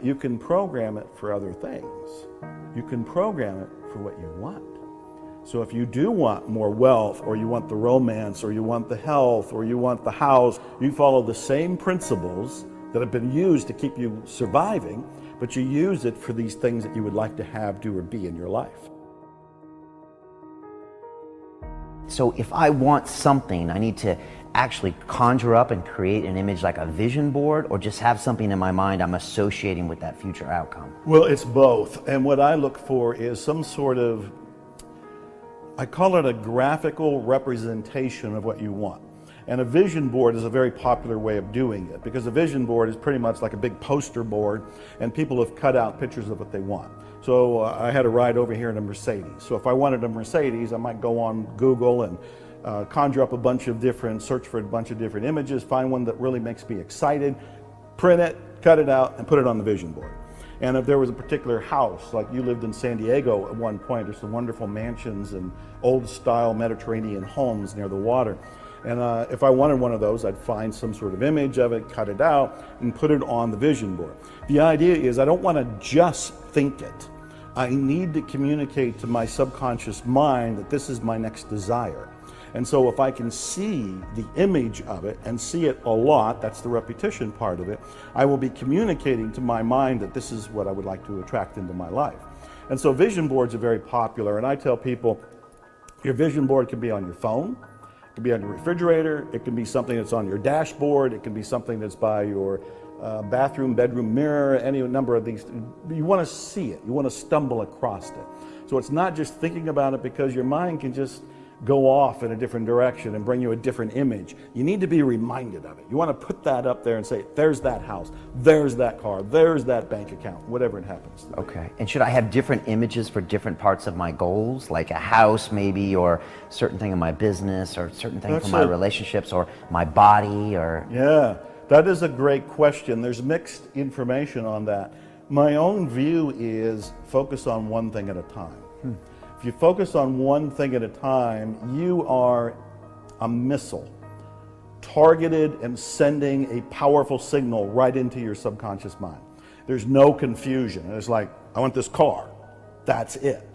you can program it for other things. You can program it for what you want. So if you do want more wealth, or you want the romance, or you want the health, or you want the house, you follow the same principles that have been used to keep you surviving, but you use it for these things that you would like to have, do, or be in your life. So if I want something, I need to actually conjure up and create an image like a vision board, or just have something in my mind I'm associating with that future outcome? Well, it's both. And what I look for is some sort of, I call it a graphical representation of what you want. And a vision board is a very popular way of doing it, because a vision board is pretty much like a big poster board, and people have cut out pictures of what they want. So I had a ride over here in a Mercedes. So if I wanted a Mercedes, I might go on Google and conjure up a bunch of different, search for a bunch of different images, find one that really makes me excited, print it, cut it out, and put it on the vision board. And if there was a particular house, like you lived in San Diego at one point, there's some wonderful mansions and old style Mediterranean homes near the water. And if I wanted one of those, I'd find some sort of image of it, cut it out, and put it on the vision board. The idea is I don't want to just think it. I need to communicate to my subconscious mind that this is my next desire. And so if I can see the image of it and see it a lot, that's the repetition part of it, I will be communicating to my mind that this is what I would like to attract into my life. And so vision boards are very popular, and I tell people your vision board can be on your phone, it can be on your refrigerator, it can be something that's on your dashboard, it can be something that's by your bathroom, bedroom mirror, any number of these. You want to see it, you want to stumble across it. So it's not just thinking about it, because your mind can just go off in a different direction and bring you a different image. You need to be reminded of it. You want to put that up there and say, there's that house, there's that car, there's that bank account, whatever it happens to be. Okay. And should I have different images for different parts of my goals, like a house maybe, or certain thing in my business, or certain thing for my relationships, or my body, or? Yeah, that is a great question. There's mixed information on that. My own view is focus on one thing at a time. If you focus on one thing at a time, you are a missile targeted and sending a powerful signal right into your subconscious mind. There's no confusion. It's like, I want this car. That's it.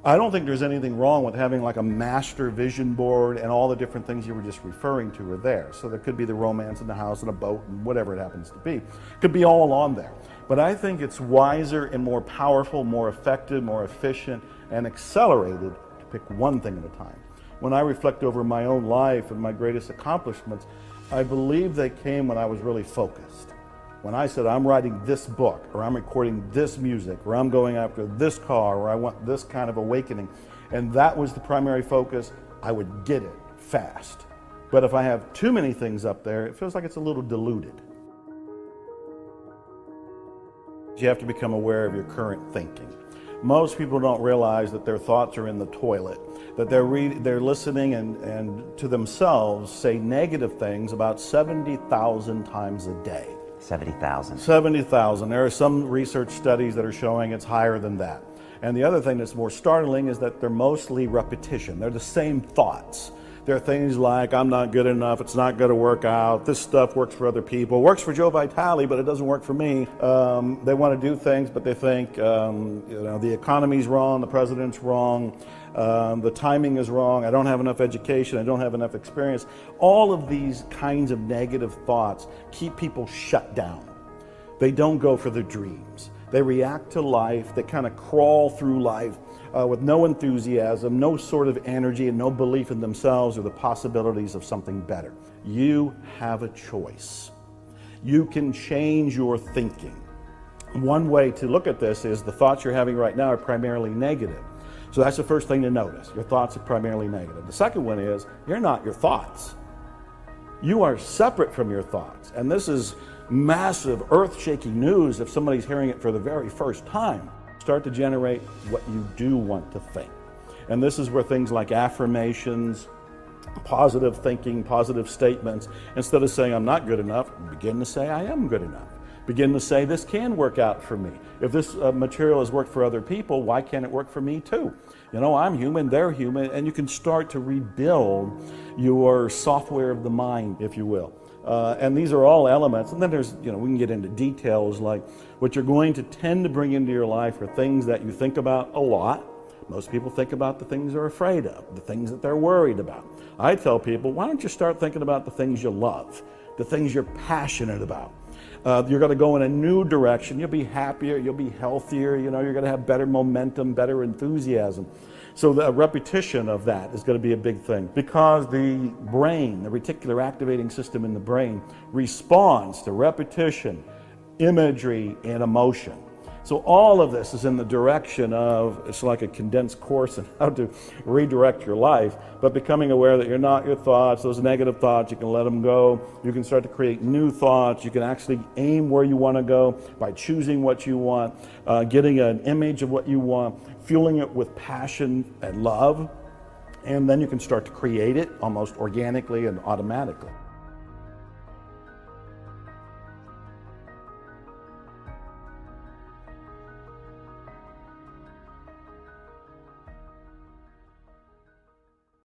I don't think there's anything wrong with having like a master vision board, and all the different things you were just referring to are there. So there could be the romance in the house and a boat and whatever it happens to be. It could be all on there. But I think it's wiser and more powerful, more effective, more efficient, and accelerated to pick one thing at a time. When I reflect over my own life and my greatest accomplishments, I believe they came when I was really focused. When I said, I'm writing this book, or I'm recording this music, or I'm going after this car, or I want this kind of awakening, and that was the primary focus, I would get it fast. But if I have too many things up there, it feels like it's a little diluted. You have to become aware of your current thinking. Most people don't realize that their thoughts are in the toilet, that they're listening and to themselves say negative things about 70,000 times a day. 70,000. 70,000. There are some research studies that are showing it's higher than that. And the other thing that's more startling is that they're mostly repetition. They're the same thoughts. There are things like, I'm not good enough, it's not going to work out, this stuff works for other people, it works for Joe Vitale, but it doesn't work for me. They want to do things, but they think the economy's wrong, the president's wrong, the timing is wrong, I don't have enough education, I don't have enough experience. All of these kinds of negative thoughts keep people shut down. They don't go for their dreams. They react to life, they kind of crawl through life with no enthusiasm, no sort of energy, and no belief in themselves or the possibilities of something better. You have a choice. You can change your thinking. One way to look at this is the thoughts you're having right now are primarily negative. So that's the first thing to notice. Your thoughts are primarily negative. The second one is, you're not your thoughts. You are separate from your thoughts. And this is massive, earth-shaking news if somebody's hearing it for the very first time. Start to generate what you do want to think. And this is where things like affirmations, positive thinking, positive statements, instead of saying I'm not good enough, begin to say I am good enough. Begin to say this can work out for me. If this material has worked for other people, why can't it work for me too? You know, I'm human, they're human, and you can start to rebuild your software of the mind, if you will. And these are all elements. And then there's, we can get into details like what you're going to tend to bring into your life are things that you think about a lot. Most people think about the things they're afraid of, the things that they're worried about. I tell people, why don't you start thinking about the things you love, the things you're passionate about. You're going to go in a new direction. You'll be happier, you'll be healthier, you're going to have better momentum, better enthusiasm. So the repetition of that is going to be a big thing, because the brain, the reticular activating system in the brain, responds to repetition, imagery, and emotion. So all of this is in the direction of, it's like a condensed course on how to redirect your life, but becoming aware that you're not your thoughts, those negative thoughts, you can let them go. You can start to create new thoughts. You can actually aim where you want to go by choosing what you want, getting an image of what you want, fueling it with passion and love, and then you can start to create it almost organically and automatically.